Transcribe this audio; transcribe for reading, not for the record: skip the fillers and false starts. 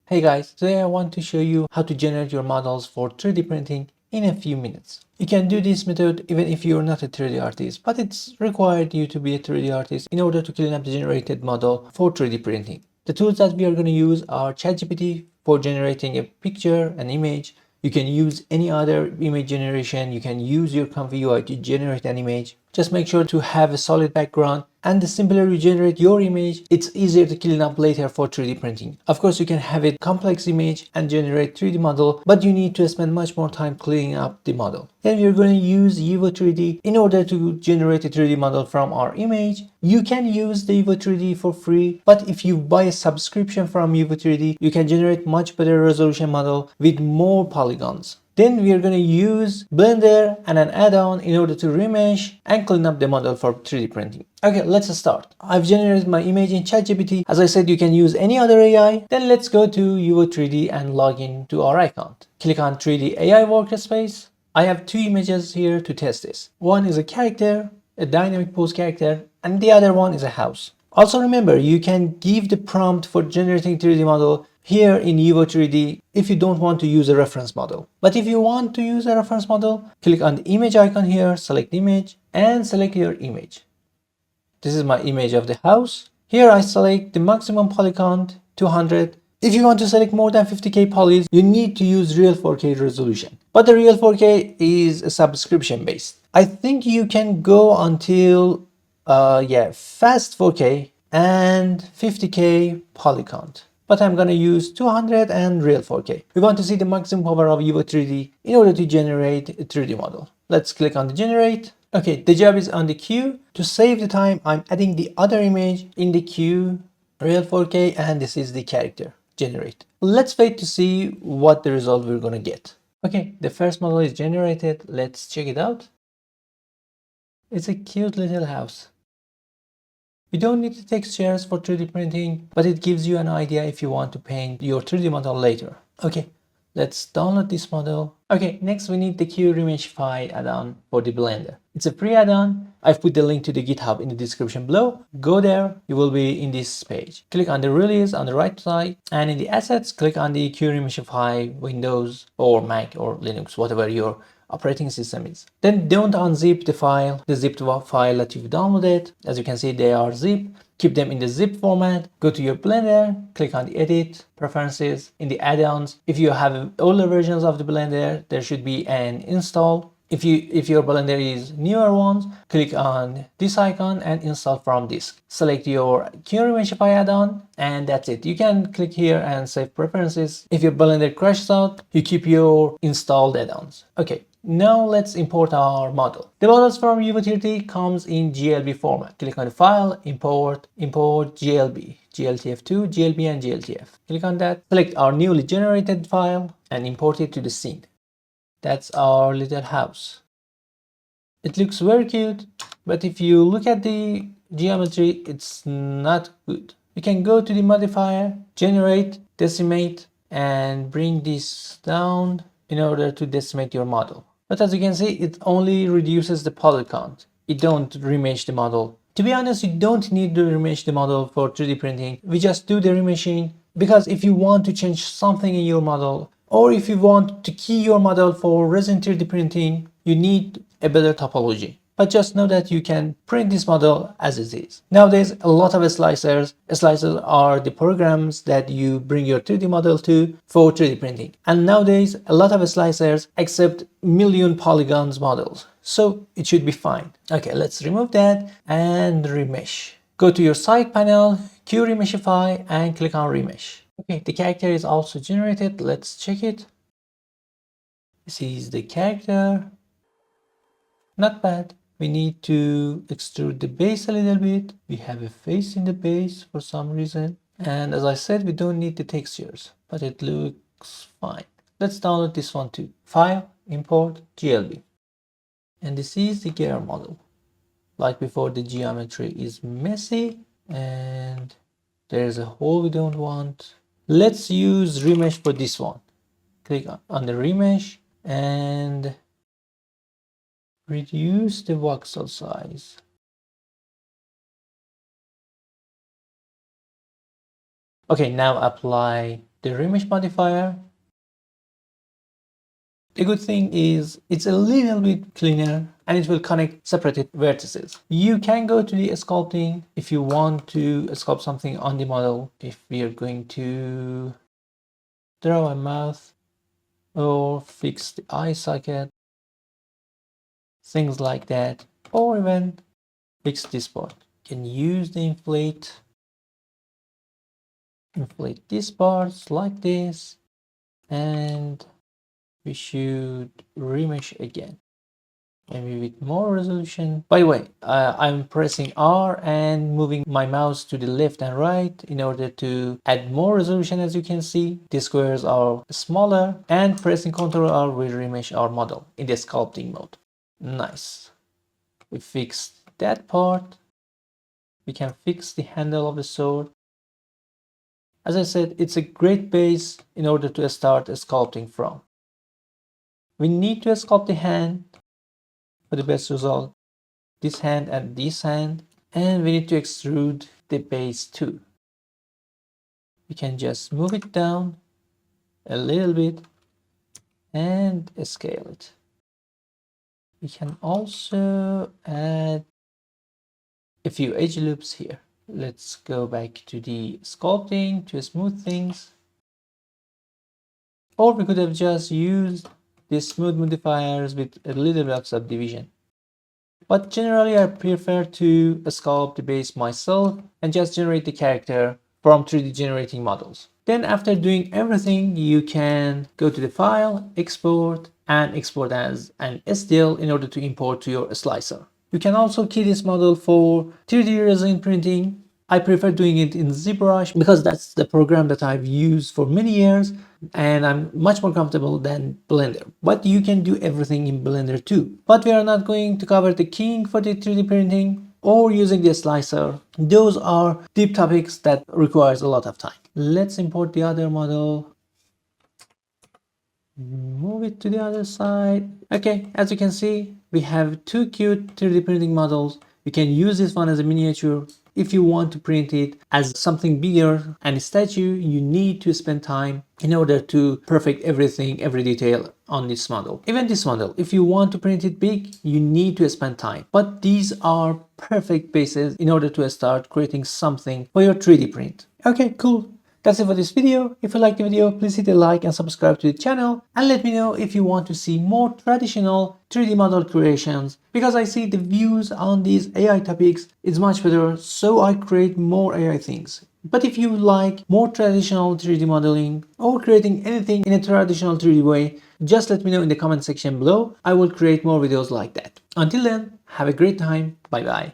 Hey guys, today I want to show you how to generate your models for 3D printing in a few minutes. You can do this method even if you're not a 3D artist, but it's required you to be a 3D artist in order to clean up the generated model for 3D printing. The tools that we are going to use are ChatGPT for generating a picture, an image. You can use any other image generation. You can use your ComfyUI to generate an image. Just make sure to have a solid background, and the simpler you generate your image, it's easier to clean up later for 3D printing. Of course, you can have a complex image and generate 3D model, but you need to spend much more time cleaning up the model. Then we're going to use Yvo3D in order to generate a 3D model from our image. You can use the Yvo3D for free, but if you buy a subscription from Yvo3D, you can generate much better resolution model with more polygons. Then we are going to use Blender and an add-on in order to remesh and clean up the model for 3D printing. Okay, let's start. I've generated my image in ChatGPT. As I said, you can use any other AI. Then let's go to Yvo3D and log in to our account. Click on 3D AI workspace. I have two images here to test this. One is a character, a dynamic pose character, and the other one is a house. Also remember, you can give the prompt for generating 3D model here in Yvo3D if you don't want to use a reference model. But if you want to use a reference model, click on the image icon here, select image, and select your image. This is my image of the house. Here I select the maximum poly count, 200. If you want to select more than 50k polys, you need to use real 4K resolution. But the real 4K is a subscription based. I think you can go until fast 4K and 50k poly count. But I'm gonna use 200 and real 4K. We want to see the maximum power of Yvo3D in order to generate a 3D model. Let's click on the generate. Okay, the job is on the queue. To save the time, I'm adding the other image in the queue, real 4K, and this is the character, generate. Let's wait to see what the result we're gonna get. Okay, the first model is generated. Let's check it out. It's a cute little house. You don't need the textures for 3D printing, but it gives you an idea if you want to paint your 3D model later. Okay, let's download this model. Okay, next we need the QRemeshify add-on for the Blender. It's a free add-on. I've put the link to the GitHub in the description below. Go there, you will be in this page. Click on the release on the right side, and in the assets, click on the QRemeshify Windows or Mac or Linux, whatever your operating system is. Then don't unzip the file, the zipped file that you've downloaded. As you can see, they are zip. Keep them in the zip format. Go to your Blender, click on the edit, preferences, in the add-ons. If you have older versions of the Blender, there should be an install. If your Blender is newer ones, click on this icon and install from disk. Select your QRemeshify add-on, and that's it. You can click here and save preferences. If your Blender crashes out, you keep your installed add-ons. Okay, now let's import our model. The models from Yvo3D comes in GLB format. Click on the file, import GLB, GLTF2, GLB, and GLTF. Click on that. Select our newly generated file and import it to the scene. That's our little house. It looks very cute, but if you look at the geometry, it's not good. You can go to the modifier, generate, decimate, and bring this down in order to decimate your model. But as you can see, it only reduces the poly count. It don't remesh the model. To be honest, you don't need to remesh the model for 3D printing. We just do the remeshing, because if you want to change something in your model, or if you want to key your model for resin 3D printing, you need a better topology. But just know that you can print this model as it is. Nowadays, a lot of slicers. Slicers are the programs that you bring your 3D model to for 3D printing. And nowadays, a lot of slicers accept million polygons models. So it should be fine. Okay, let's remove that and remesh. Go to your side panel, QRemeshify, and click on remesh. Okay, the character is also generated. Let's check it. This is the character. Not bad. We need to extrude the base a little bit. We have a face in the base for some reason. And as I said, we don't need the textures, but it looks fine. Let's download this one too. File, import, GLB. And this is the gear model. Like before, the geometry is messy and there's a hole we don't want. Let's use remesh for this one. Click on the remesh and reduce the voxel size. Okay, now apply the remesh modifier. The good thing is it's a little bit cleaner and it will connect separated vertices. You can go to the sculpting if you want to sculpt something on the model. If we are going to draw a mouth or fix the eye socket, things like that, or even fix this part. You can use the inflate these parts like this, and we should remesh again, maybe with more resolution. By the way, I'm pressing R and moving my mouse to the left and right in order to add more resolution. As you can see, the squares are smaller, and pressing Ctrl R will remesh our model in the sculpting mode. Nice. We fixed that part. We can fix the handle of the sword. As I said, it's a great base in order to start sculpting from. We need to sculpt the hand for the best result, this hand and this hand, and we need to extrude the base too. We can just move it down a little bit and scale it. We can also add a few edge loops here. Let's go back to the sculpting to smooth things. Or we could have just used the smooth modifiers with a little bit of subdivision. But generally I prefer to sculpt the base myself and just generate the character from 3D generating models. Then after doing everything, you can go to the file, export, and export as an STL in order to import to your slicer. You can also key this model for 3D resin printing. I prefer doing it in ZBrush because that's the program that I've used for many years and I'm much more comfortable than Blender. But you can do everything in Blender too. But we are not going to cover the keying for the 3D printing or using the slicer. Those are deep topics that requires a lot of time. Let's import the other model. Move it to the other side. Okay, as you can see, we have two cute 3D printing models. You can use this one as a miniature. If you want to print it as something bigger and a statue, you need to spend time in order to perfect everything, every detail on this model. Even this model, if you want to print it big, you need to spend time. But these are perfect bases in order to start creating something for your 3D print. Okay, cool. That's it for this video. If you liked the video, please hit a like and subscribe to the channel, and let me know if you want to see more traditional 3D model creations, because I see the views on these AI topics is much better, so I create more AI things. But if you like more traditional 3D modeling or creating anything in a traditional 3D way, just let me know in the comment section below. I will create more videos like that. Until then, have a great time. Bye bye.